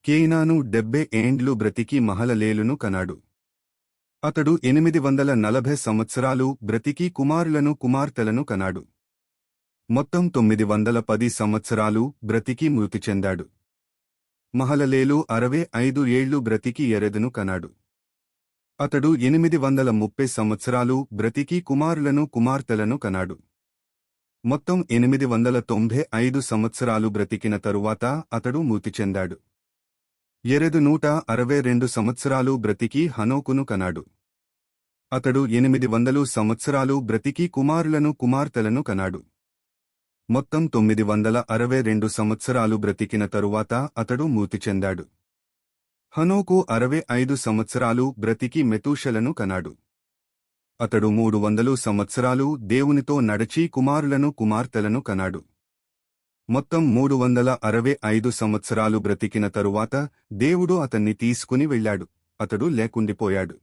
కేయినాను 70 ఏండ్లు బ్రతికి మహలలేలును కనాడు. అతడు 840 సంవత్సరాలు బ్రతికి కుమారులను కుమార్తెలను కనాడు. మొత్తం 910 సంవత్సరాలు బ్రతికి మృతి చెందాడు. మహలలేలు 65 ఏళ్లు బ్రతికి యెరెదును కనాడు. అతడు 830 సంవత్సరాలు బ్రతికి కుమారులను కుమార్తెలను కనాడు. మొత్తం 895 సంవత్సరాలు బ్రతికిన తరువాత అతడు మృతి చెందాడు. యెరెదు 162 సంవత్సరాలు బ్రతికి హనోకును కనాడు. అతడు 800 సంవత్సరాలు బ్రతికి కుమారులను కుమార్తెలను కనాడు. మొత్తం 962 సంవత్సరాలు బ్రతికిన తరువాత అతడు మృతి చెందాడు. హనోకు 65 సంవత్సరాలు బ్రతికి మెతూషెలను కనాడు. అతడు 300 సంవత్సరాలు దేవునితో నడచి కుమారులను కుమార్తెలను కనాడు. మొత్తం 365 సంవత్సరాలు బ్రతికిన తరువాత దేవుడు అతన్ని తీసుకుని వెళ్ళాడు. అతడు లేకుండిపోయాడు.